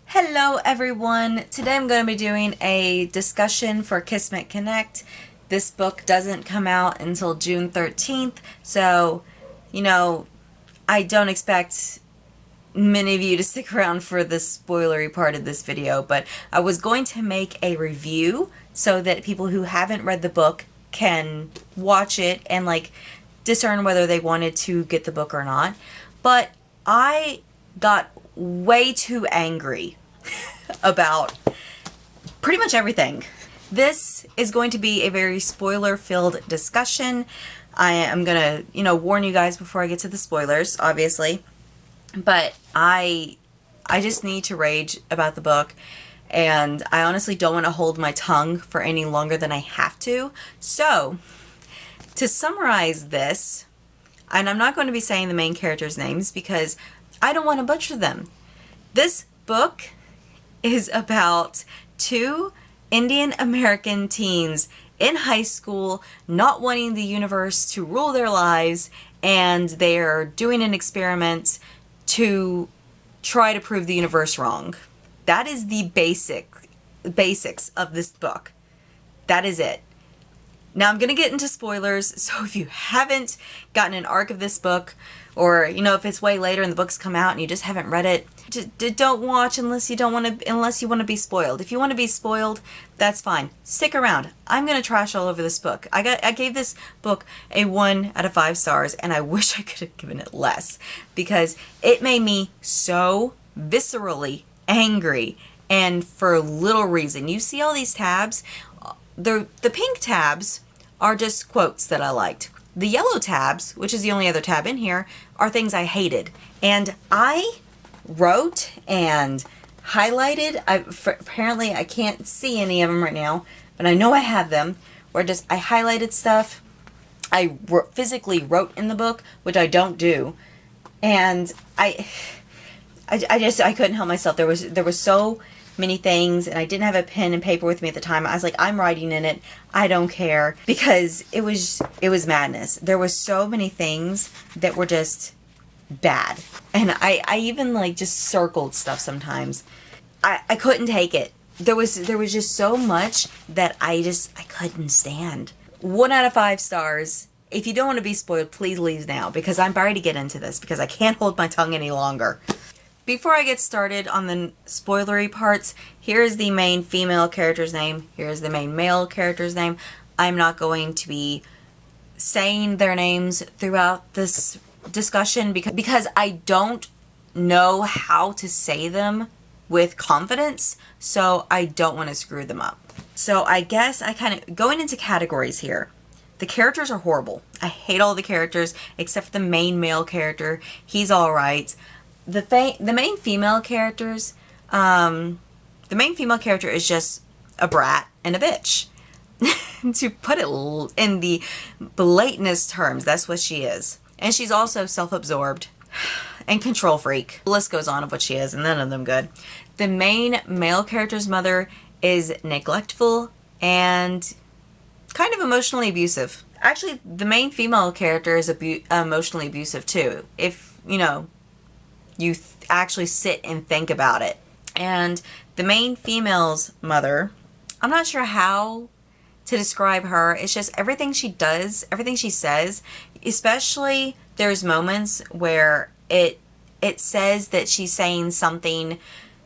Hello everyone! Today I'm going to be doing a discussion for Kismat Connect. This book doesn't come out until June 13th, so, I don't expect many of you to stick around for the spoilery part of this video, but I was going to make a review so that people who haven't read the book can watch it and, discern whether they wanted to get the book or not. But I got way too angry about pretty much everything. This is going to be a very spoiler-filled discussion. I am gonna, warn you guys before I get to the spoilers, obviously. But I just need to rage about the book, and I honestly don't want to hold my tongue for any longer than I have to. So, to summarize this, and I'm not going to be saying the main characters' names because I don't want to butcher them. This book is about two Indian American teens in high school not wanting the universe to rule their lives, and they're doing an experiment to try to prove the universe wrong. That is the basics of this book. That is it. Now I'm going to get into spoilers, so if you haven't gotten an arc of this book, or, if it's way later and the book's come out and you just haven't read it, don't watch unless you want to be spoiled. If you want to be spoiled, that's fine. Stick around. I'm going to trash all over this book. I gave this book a 1 out of 5 stars, and I wish I could have given it less, because it made me so viscerally angry, and for little reason. You see all these tabs? The pink tabs are just quotes that I liked. The yellow tabs, which is the only other tab in here, are things I hated. And I wrote and highlighted, apparently I can't see any of them right now, but I know I have them, where I highlighted stuff. I physically wrote in the book, which I don't do. And I couldn't help myself. There was so many things, and I didn't have a pen and paper with me at the time. I was like, I'm writing in it. I don't care, because it was madness. There was so many things that were just bad, and I even just circled stuff sometimes. I couldn't take it. There was just so much that I couldn't stand. 1 out of 5 stars. If you don't want to be spoiled, please leave now, because I'm ready to get into this, because I can't hold my tongue any longer. Before I get started on the spoilery parts, here's the main female character's name. Here's the main male character's name. I'm not going to be saying their names throughout this discussion because I don't know how to say them with confidence, so I don't want to screw them up. So I guess I kind of, going into categories here. The characters are horrible. I hate all the characters except for the main male character. He's alright. The main female characters, the main female character is just a brat and a bitch. To put it in the blatantest terms, that's what she is. And she's also self-absorbed and control freak. The list goes on of what she is, and none of them good. The main male character's mother is neglectful and kind of emotionally abusive. Actually, the main female character is emotionally abusive too, if, you actually sit and think about it. And the main female's mother, I'm not sure how to describe her. It's just everything she does, everything she says, especially there's moments where it says that she's saying something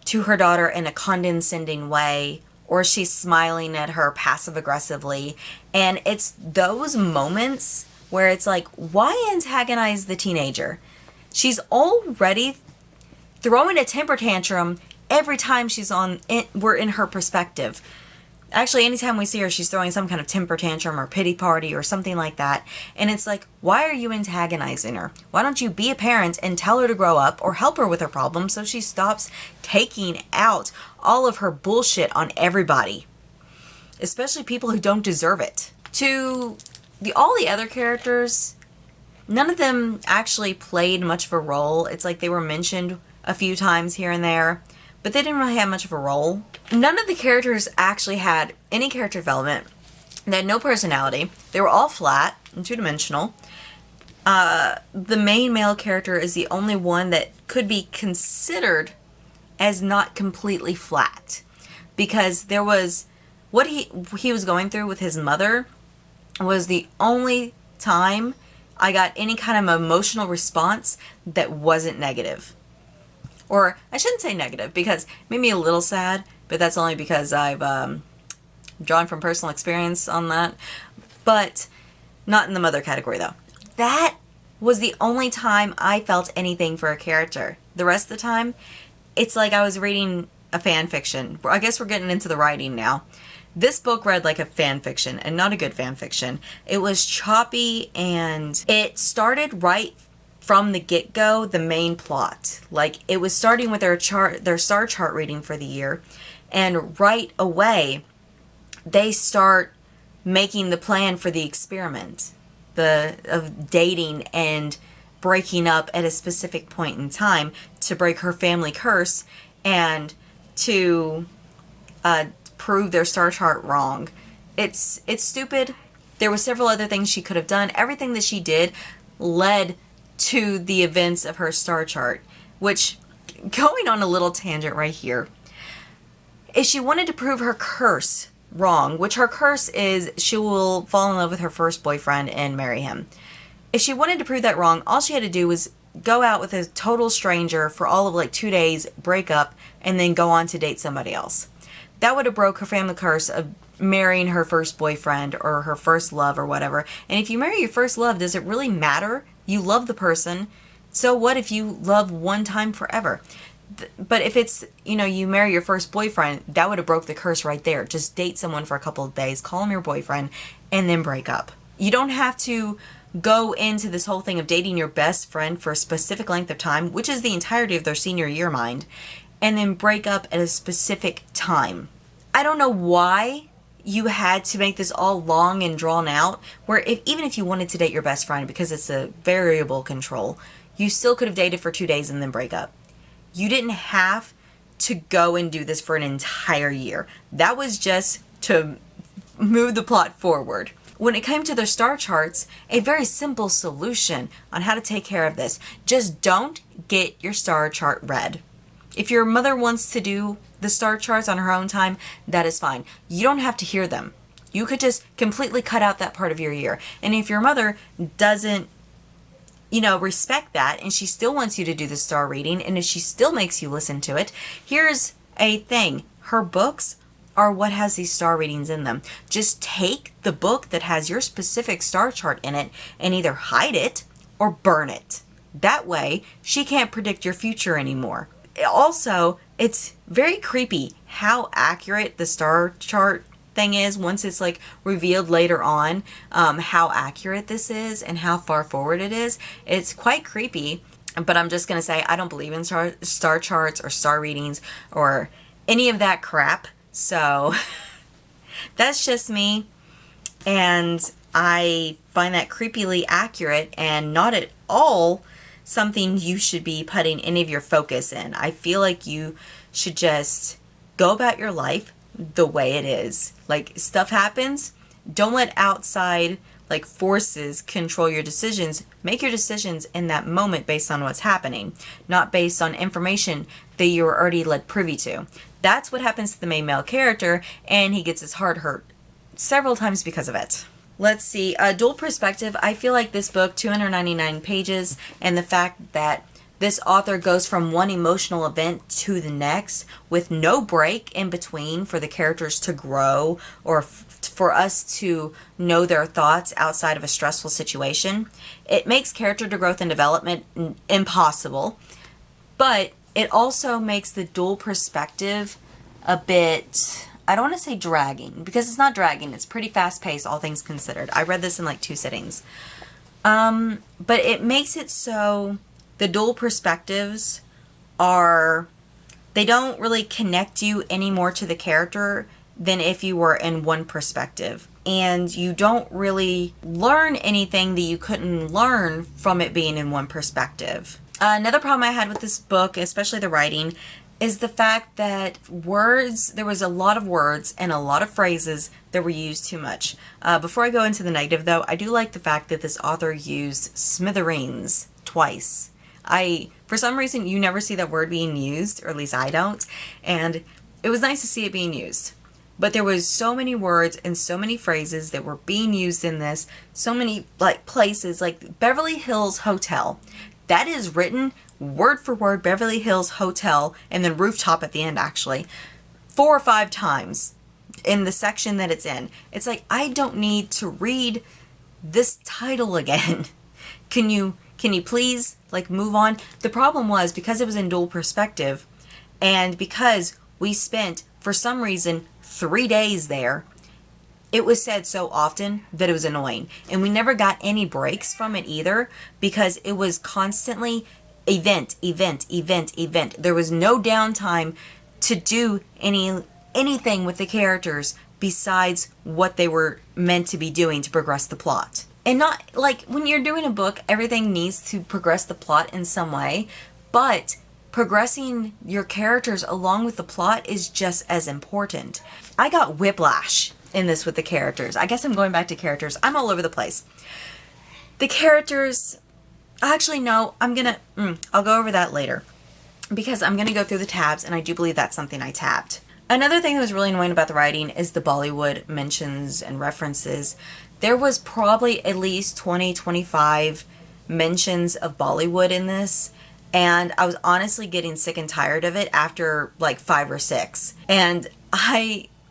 to her daughter in a condescending way, or she's smiling at her passive-aggressively. And it's those moments where it's like, why antagonize the teenager? She's already throwing a temper tantrum every time we're in her perspective. Actually, anytime we see her, she's throwing some kind of temper tantrum or pity party or something like that. And it's like, why are you antagonizing her? Why don't you be a parent and tell her to grow up, or help her with her problems so she stops taking out all of her bullshit on everybody, especially people who don't deserve it. To all the other characters, none of them actually played much of a role. It's like they were mentioned a few times here and there, but they didn't really have much of a role. None of the characters actually had any character development. They had no personality. They were all flat and two-dimensional. The main male character is the only one that could be considered as not completely flat, because there was what he was going through with his mother was the only time I got any kind of emotional response that wasn't negative. Or I shouldn't say negative, because it made me a little sad, but that's only because I've drawn from personal experience on that. But not in the mother category, though. That was the only time I felt anything for a character. The rest of the time, it's like I was reading a fan fiction. I guess we're getting into the writing now. This book read like a fan fiction, and not a good fan fiction. It was choppy, and it started right from the get-go, the main plot. Like, it was starting with their star chart reading for the year, and right away, they start making the plan for the experiment, of dating and breaking up at a specific point in time to break her family curse and to prove their star chart wrong. It's stupid. There were several other things she could have done. Everything that she did led to the events of her star chart, which, going on a little tangent right here, if she wanted to prove her curse wrong, which her curse is she will fall in love with her first boyfriend and marry him. If she wanted to prove that wrong, all she had to do was go out with a total stranger for all of like 2 days, break up, and then go on to date somebody else. That would have broke her family curse of marrying her first boyfriend or her first love or whatever. And if you marry your first love, does it really matter? You love the person. So what if you love one time forever? But if it's, you marry your first boyfriend, that would have broke the curse right there. Just date someone for a couple of days, call him your boyfriend, and then break up. You don't have to go into this whole thing of dating your best friend for a specific length of time, which is the entirety of their senior year, mind, and then break up at a specific time. I don't know why you had to make this all long and drawn out, where even if you wanted to date your best friend, because it's a variable control, you still could have dated for 2 days and then break up. You didn't have to go and do this for an entire year. That was just to move the plot forward. When it came to their star charts, a very simple solution on how to take care of this: just don't get your star chart read. If your mother wants to do the star charts on her own time, that is fine. You don't have to hear them. You could just completely cut out that part of your year. And if your mother doesn't, respect that, and she still wants you to do the star reading, and if she still makes you listen to it, here's a thing. Her books are what has these star readings in them. Just take the book that has your specific star chart in it and either hide it or burn it. That way, she can't predict your future anymore. Also, it's very creepy how accurate the star chart thing is once it's like revealed later on, how accurate this is and how far forward it is. It's quite creepy, but I'm just going to say I don't believe in star charts or star readings or any of that crap. So that's just me, and I find that creepily accurate and not at all something you should be putting any of your focus in. I feel like you should just go about your life the way it is. Like, stuff happens, don't let outside forces control your decisions. Make your decisions in that moment based on what's happening, not based on information that you were already led privy to. That's what happens to the main male character, and he gets his heart hurt several times because of it. Let's see, dual perspective. I feel like this book, 299 pages, and the fact that this author goes from one emotional event to the next with no break in between for the characters to grow or for us to know their thoughts outside of a stressful situation. It makes character growth and development impossible, but it also makes the dual perspective a bit, I don't want to say dragging, because it's not dragging. It's pretty fast-paced, all things considered. I read this in 2 sittings. But it makes it so the dual perspectives they don't really connect you any more to the character than if you were in one perspective. And you don't really learn anything that you couldn't learn from it being in one perspective. Another problem I had with this book, especially the writing, is the fact that there was a lot of words and a lot of phrases that were used too much. Before I go into the negative, though, I do like the fact that this author used smithereens twice. For some reason, you never see that word being used, or at least I don't, and it was nice to see it being used. But there was so many words and so many phrases that were being used in this, so many like places, like Beverly Hills Hotel. That is written word for word, Beverly Hills Hotel, and then rooftop at the end actually, 4 or 5 times in the section that it's in. It's like, I don't need to read this title again. Can you please like move on? The problem was, because it was in dual perspective, and because we spent, for some reason, 3 days there, it was said so often that it was annoying. And we never got any breaks from it either, because it was constantly event, event, event, event. There was no downtime to do anything with the characters besides what they were meant to be doing to progress the plot. And not like when you're doing a book, everything needs to progress the plot in some way, but progressing your characters along with the plot is just as important. I got whiplash in this with the characters. I guess I'm going back to characters. I'm all over the place. The characters, actually no, I'll go over that later, because I'm gonna go through the tabs, and I do believe that's something I tabbed. Another thing that was really annoying about the writing is the Bollywood mentions and references. There was probably at least 20, 25 mentions of Bollywood in this, and I was honestly getting sick and tired of it after like 5 or 6. And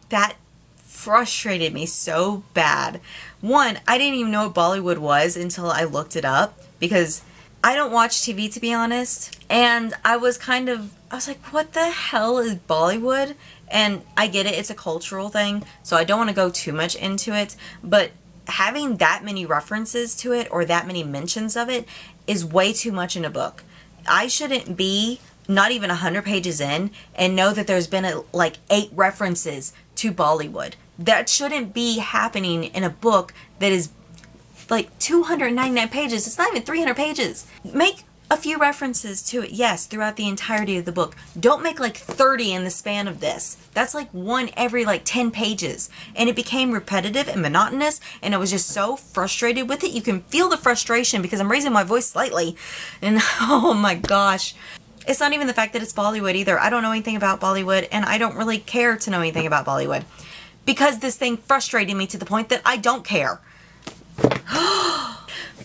that frustrated me so bad. One, I didn't even know what Bollywood was until I looked it up, because I don't watch TV, to be honest, and I was like, what the hell is Bollywood? And I get it, it's a cultural thing, so I don't want to go too much into it, but having that many references to it or that many mentions of it is way too much in a book. I shouldn't be not even 100 pages in and know that there's been like 8 references to Bollywood. That shouldn't be happening in a book that is like 299 pages. It's not even 300 pages. Make a few references to it, yes, throughout the entirety of the book. Don't make like 30 in the span of this. That's like one every like 10 pages. And it became repetitive and monotonous, and I was just so frustrated with it. You can feel the frustration because I'm raising my voice slightly. And oh my gosh. It's not even the fact that it's Bollywood either. I don't know anything about Bollywood, and I don't really care to know anything about Bollywood, because this thing frustrated me to the point that I don't care.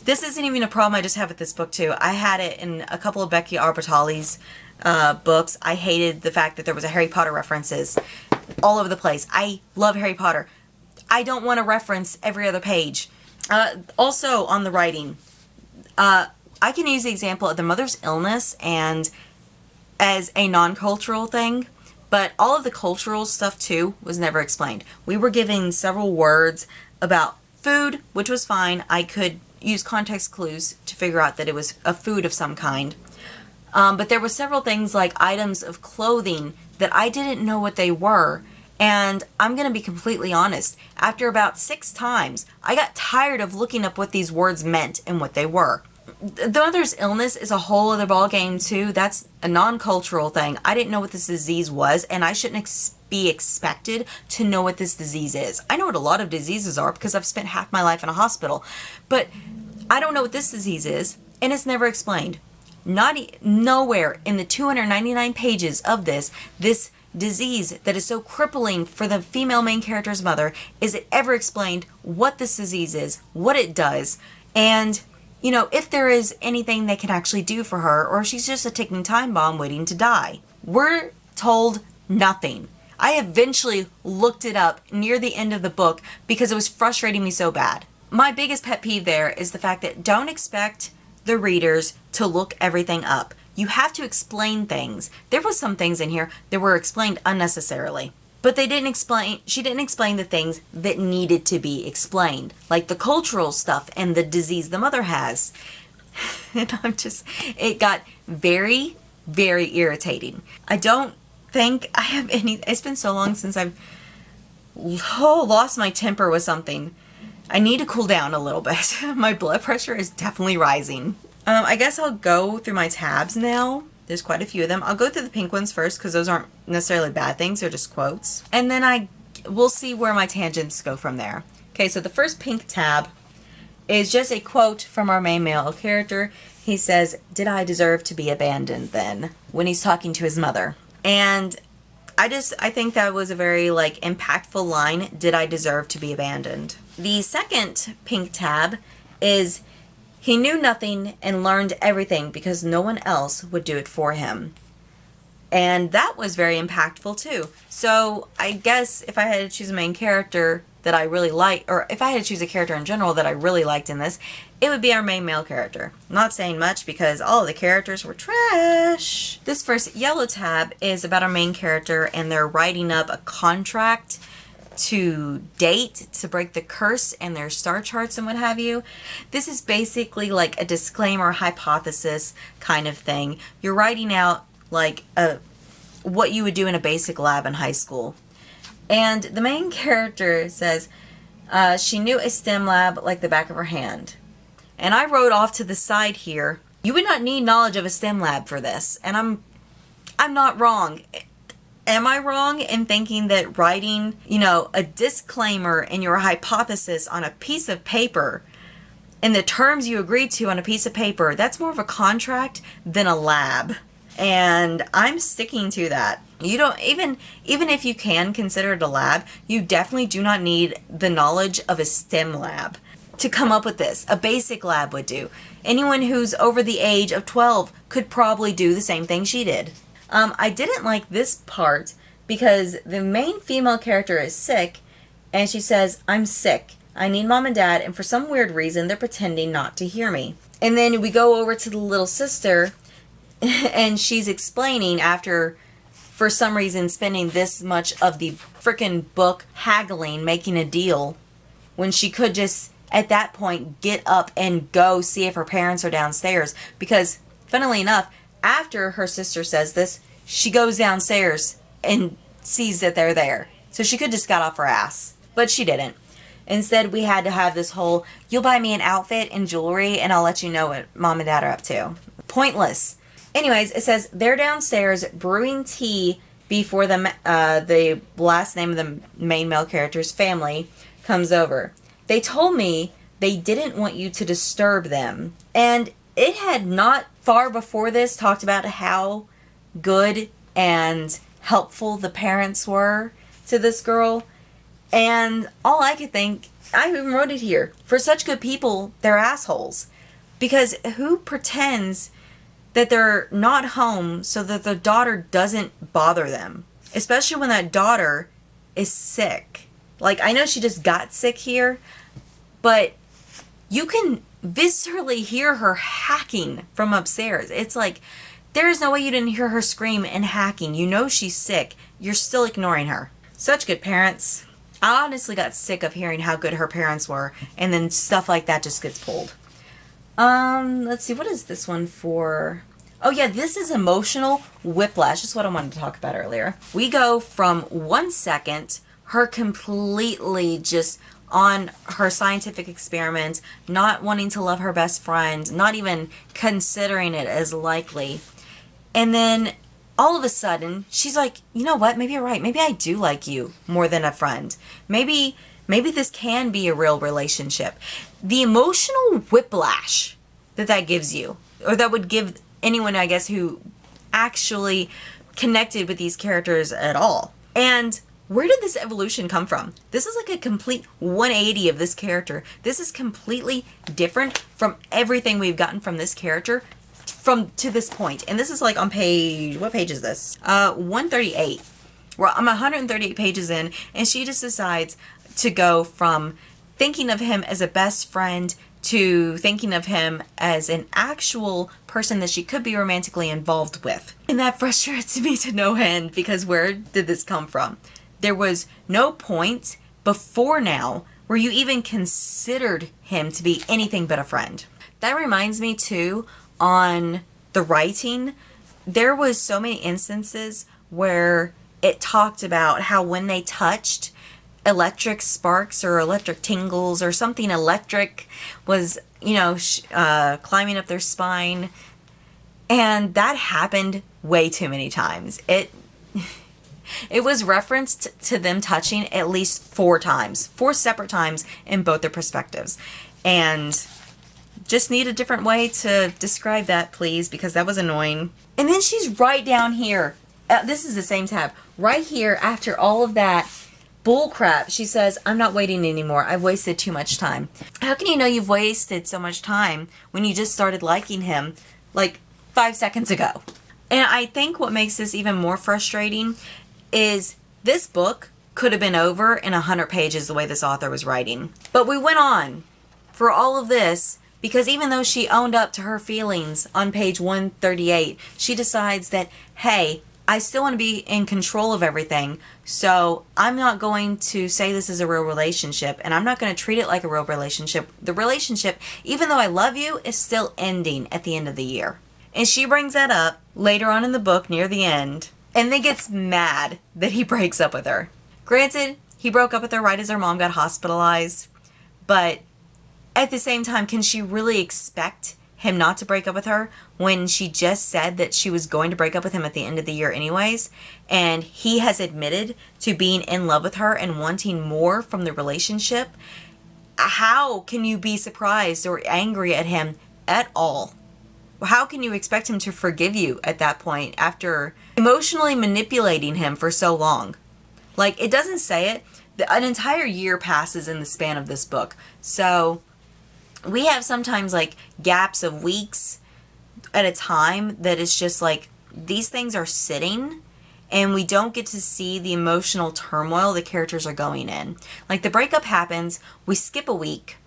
This isn't even a problem I just have with this book too. I had it in a couple of Becky Albertalli's books. I hated the fact that there was a Harry Potter references all over the place. I love Harry Potter. I don't want to reference every other page. Also on the writing, I can use the example of the mother's illness and as a non-cultural thing, but all of the cultural stuff too was never explained. We were given several words about food, which was fine. I could use context clues to figure out that it was a food of some kind. But there were several things like items of clothing that I didn't know what they were. And I'm going to be completely honest, after about 6 times, I got tired of looking up what these words meant and what they were. The mother's illness is a whole other ballgame too. That's a non-cultural thing. I didn't know what this disease was, and I shouldn't be expected to know what this disease is. I know what a lot of diseases are because I've spent half my life in a hospital, but I don't know what this disease is, and it's never explained. Nowhere in the 299 pages of this disease that is so crippling for the female main character's mother, is it ever explained what this disease is, what it does, and you know, if there is anything they can actually do for her, or if she's just a ticking time bomb waiting to die. We're told nothing. I eventually looked it up near the end of the book because it was frustrating me so bad. My biggest pet peeve there is the fact that don't expect the readers to look everything up. You have to explain things. There was some things in here that were explained unnecessarily. But she didn't explain the things that needed to be explained, like the cultural stuff and the disease the mother has. And it got very, very irritating. I don't think I have it's been so long since I've lost my temper with something. I need to cool down a little bit. My blood pressure is definitely rising. I guess I'll go through my tabs now. There's quite a few of them. I'll go through the pink ones first because those aren't necessarily bad things. They're just quotes. And then we'll see where my tangents go from there. Okay, so the first pink tab is just a quote from our main male character. He says, "Did I deserve to be abandoned then?" when he's talking to his mother. And I think that was a very like impactful line. Did I deserve to be abandoned? The second pink tab is, he knew nothing and learned everything because no one else would do it for him. And that was very impactful too. So I guess if I had to choose a main character that I really like, or if I had to choose a character in general that I really liked in this, it would be our main male character. I'm not saying much because all of the characters were trash. This first yellow tab is about our main character, and they're writing up a contract to date, to break the curse and their star charts and what have you. This is basically like a disclaimer hypothesis kind of thing. You're writing out like what you would do in a basic lab in high school. And the main character says, she knew a STEM lab like the back of her hand. And I wrote off to the side here, you would not need knowledge of a STEM lab for this. And I'm not wrong. Am I wrong in thinking that writing, a disclaimer in your hypothesis on a piece of paper, and the terms you agreed to on a piece of paper, that's more of a contract than a lab? And I'm sticking to that. You don't, even if you can consider it a lab, you definitely do not need the knowledge of a STEM lab to come up with this. A basic lab would do. Anyone who's over the age of 12 could probably do the same thing she did. I didn't like this part because the main female character is sick, and she says, "I'm sick. I need mom and dad, and for some weird reason, they're pretending not to hear me." And then we go over to the little sister, and she's explaining, after, for some reason, spending this much of the frickin' book haggling, making a deal, when she could just, at that point, get up and go see if her parents are downstairs. Because, funnily enough, after her sister says this, she goes downstairs and sees that they're there. So she could just got off her ass. But she didn't. Instead, we had to have this whole, you'll buy me an outfit and jewelry and I'll let you know what mom and dad are up to. Pointless. Anyways, it says they're downstairs brewing tea before the last name of the main male character's family comes over. They told me they didn't want you to disturb them. And it had not far before this talked about how good and helpful the parents were to this girl. And all I could think, I even wrote it here, for such good people, they're assholes. Because who pretends that they're not home so that the daughter doesn't bother them? Especially when that daughter is sick. Like, I know she just got sick here, but you can viscerally hear her hacking from upstairs. It's like, there is no way you didn't hear her scream and hacking. You know she's sick. You're still ignoring her. Such good parents. I honestly got sick of hearing how good her parents were, and then stuff like that just gets pulled. Let's see, what is this one for? Oh yeah, this is emotional whiplash. That's what I wanted to talk about earlier. We go from 1 second, her completely just on her scientific experiments, not wanting to love her best friend, not even considering it as likely. And then all of a sudden, she's like, you know what, maybe you're right. Maybe I do like you more than a friend. Maybe this can be a real relationship. The emotional whiplash that gives you, or that would give anyone, I guess, who actually connected with these characters at all. And where did this evolution come from? This is like a complete 180 of this character. This is completely different from everything we've gotten from this character to this point. And this is like on page, what page is this? 138. Well, I'm 138 pages in, and she just decides to go from thinking of him as a best friend to thinking of him as an actual person that she could be romantically involved with. And that frustrates me to no end, because where did this come from? There was no point before now where you even considered him to be anything but a friend. That reminds me too, on the writing, there was so many instances where it talked about how when they touched, electric sparks or electric tingles or something electric was, climbing up their spine. And that happened way too many times. It was referenced to them touching at least 4 times, 4 separate times in both their perspectives. And just need a different way to describe that, please, because that was annoying. And then she's right down here. This is the same tab. Right here, after all of that bull crap, she says, I'm not waiting anymore. I've wasted too much time. How can you know you've wasted so much time when you just started liking him like 5 seconds ago? And I think what makes this even more frustrating is this book could have been over in 100 pages the way this author was writing. But we went on for all of this because even though she owned up to her feelings on page 138, she decides that, hey, I still want to be in control of everything, so I'm not going to say this is a real relationship, and I'm not going to treat it like a real relationship. The relationship, even though I love you, is still ending at the end of the year. And she brings that up later on in the book near the end, and then gets mad that he breaks up with her. Granted, he broke up with her right as her mom got hospitalized, but at the same time, can she really expect him not to break up with her when she just said that she was going to break up with him at the end of the year anyways, and he has admitted to being in love with her and wanting more from the relationship? How can you be surprised or angry at him at all? How can you expect him to forgive you at that point after emotionally manipulating him for so long? Like, it doesn't say it. An entire year passes in the span of this book. So we have sometimes like gaps of weeks at a time that it's just like these things are sitting and we don't get to see the emotional turmoil the characters are going in. Like, the breakup happens, we skip a week,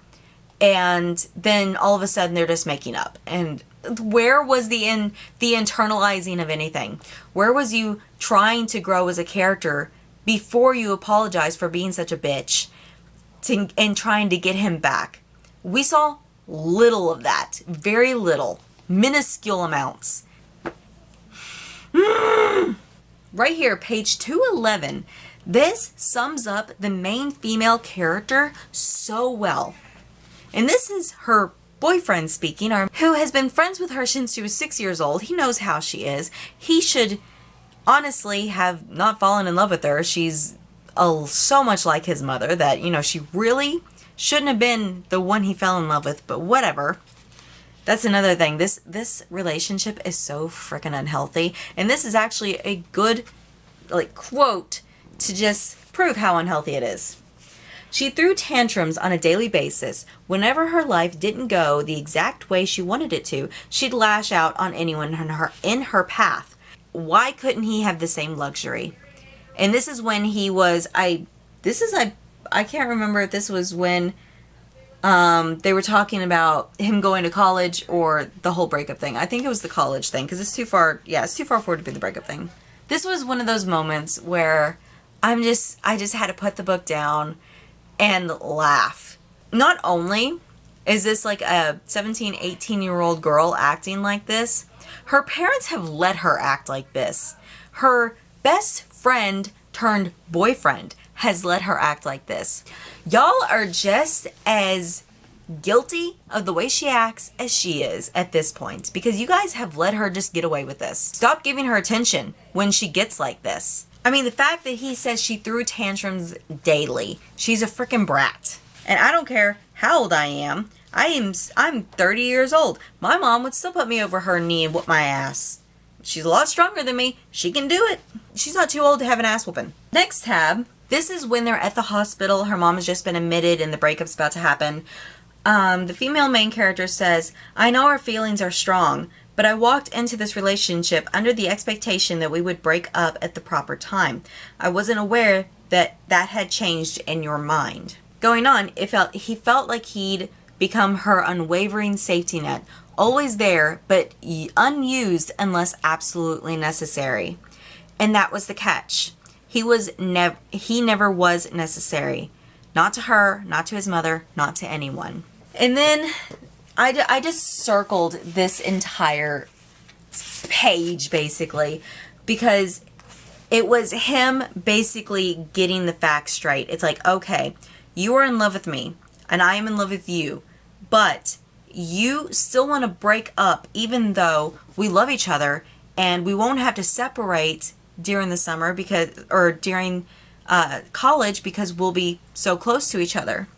and then all of a sudden they're just making up. And where was the internalizing of anything? Where was you trying to grow as a character before you apologize for being such a bitch and trying to get him back? We saw little of that. Very little. Minuscule amounts. Right here, page 211. This sums up the main female character so well. And this is her boyfriend speaking, who has been friends with her since she was 6 years old. He knows how she is. He should honestly have not fallen in love with her. She's so much like his mother that, she really shouldn't have been the one he fell in love with, but whatever. That's another thing. This relationship is so freaking unhealthy. And this is actually a good quote to just prove how unhealthy it is. She threw tantrums on a daily basis. Whenever her life didn't go the exact way she wanted it to, she'd lash out on anyone in her path. Why couldn't he have the same luxury? And this is when he was, I can't remember if this was when they were talking about him going to college or the whole breakup thing. I think it was the college thing because it's too far forward to be the breakup thing. This was one of those moments where I just had to put the book down and laugh. Not only is this like a 17, 18-year-old girl acting like this, her parents have let her act like this. Her best friend turned boyfriend has let her act like this. Y'all are just as guilty of the way she acts as she is at this point, because you guys have let her just get away with this. Stop giving her attention when she gets like this. I mean, the fact that he says she threw tantrums daily. She's a freaking brat. And I don't care how old I am. I'm 30 years old. My mom would still put me over her knee and whoop my ass. She's a lot stronger than me. She can do it. She's not too old to have an ass whooping. Next tab. This is when they're at the hospital. Her mom has just been admitted and the breakup's about to happen. The female main character says, I know our feelings are strong, but I walked into this relationship under the expectation that we would break up at the proper time. I wasn't aware that that had changed in your mind. Going on, he felt like he'd become her unwavering safety net, always there, but unused unless absolutely necessary. And that was the catch. He never was necessary. Not to her, not to his mother, not to anyone. And then I just circled this entire page, basically, because it was him basically getting the facts straight. It's like, okay, you are in love with me, and I am in love with you, but you still want to break up even though we love each other, and we won't have to separate during the summer during college because we'll be so close to each other.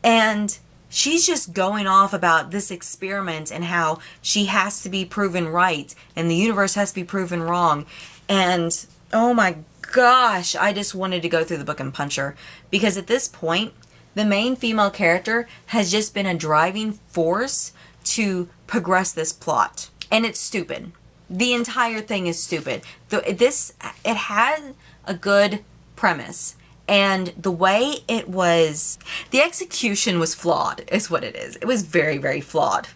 And she's just going off about this experiment and how she has to be proven right and the universe has to be proven wrong. And oh my gosh, I just wanted to go through the book and punch her. Because at this point, the main female character has just been a driving force to progress this plot. And it's stupid. The entire thing is stupid. It had a good premise. And the way it was, the execution was flawed, is what it is. It was very, very flawed.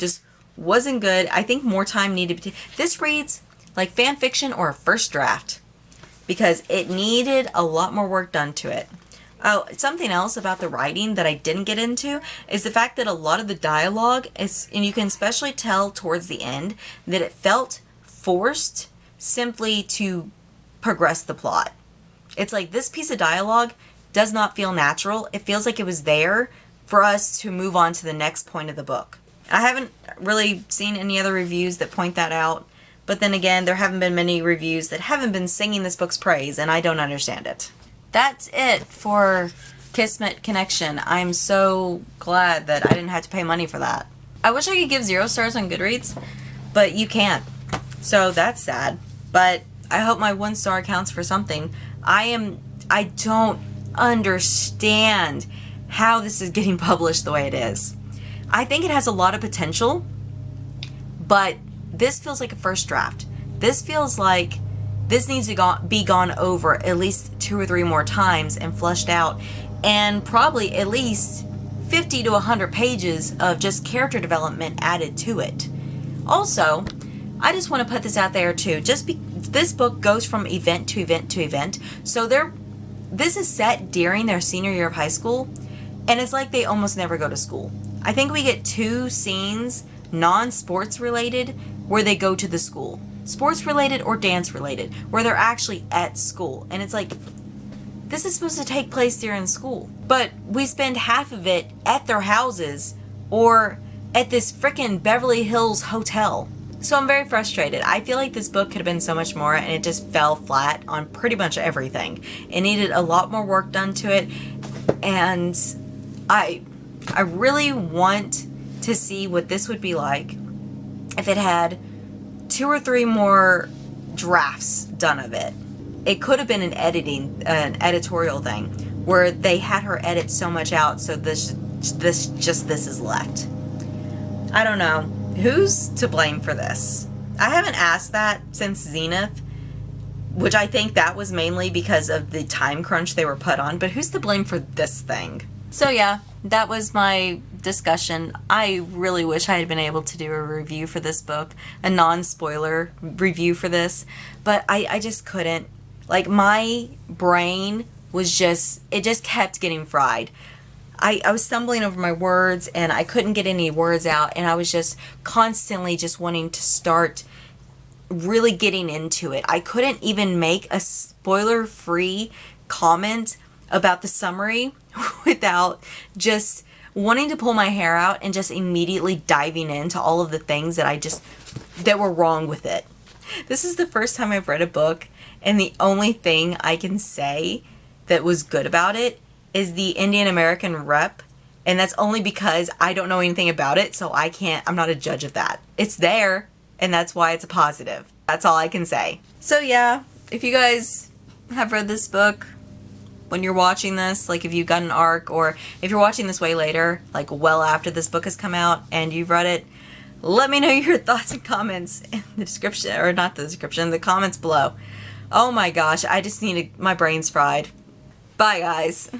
Just wasn't good. I think more time needed to be This reads like fan fiction or a first draft, because it needed a lot more work done to it. Oh, something else about the writing that I didn't get into is the fact that a lot of the dialogue is, and you can especially tell towards the end, that it felt forced simply to progress the plot. It's like this piece of dialogue does not feel natural. It feels like it was there for us to move on to the next point of the book. I haven't really seen any other reviews that point that out. But then again, there haven't been many reviews that haven't been singing this book's praise, and I don't understand it. That's it for Kismet Connection. I'm so glad that I didn't have to pay money for that. I wish I could give 0 stars on Goodreads, but you can't. So that's sad. But I hope my 1 star counts for something. I don't understand how this is getting published the way it is. I think it has a lot of potential, but this feels like a first draft. This feels like this needs to be gone over at least 2 or 3 more times and fleshed out, and probably at least 50 to 100 pages of just character development added to it. Also, I just want to put this out there too. This book goes from event to event to event. So this is set during their senior year of high school, and it's like they almost never go to school. I think we get 2 scenes, non-sports related, where they go to the school. Sports related or dance related, where they're actually at school. And it's like, this is supposed to take place during school. But we spend half of it at their houses or at this frickin' Beverly Hills hotel. So I'm very frustrated. I feel like this book could have been so much more, and it just fell flat on pretty much everything. It needed a lot more work done to it, and I really want to see what this would be like if it had 2 or 3 more drafts done of it. It could have been an editorial thing where they had her edit so much out, so this is left. I don't know. Who's to blame for this? I haven't asked that since Zenith, which I think that was mainly because of the time crunch they were put on, but who's to blame for this thing? So yeah, that was my discussion. I really wish I had been able to do a review for this book, a non-spoiler review for this, but I just couldn't. Like, my brain was it just kept getting fried. I was stumbling over my words, and I couldn't get any words out, and I was just constantly just wanting to start really getting into it. I couldn't even make a spoiler-free comment about the summary without just wanting to pull my hair out and just immediately diving into all of the things that were wrong with it. This is the first time I've read a book, and the only thing I can say that was good about it is the Indian American rep, and that's only because I don't know anything about it, so I'm not a judge of that. It's there, and that's why it's a positive. That's all I can say. So yeah, if you guys have read this book when you're watching this, like if you've got an arc, or if you're watching this way later, like well after this book has come out and you've read it, let me know your thoughts and comments in the description, or not the description, the comments below. Oh my gosh, my brain's fried. Bye guys.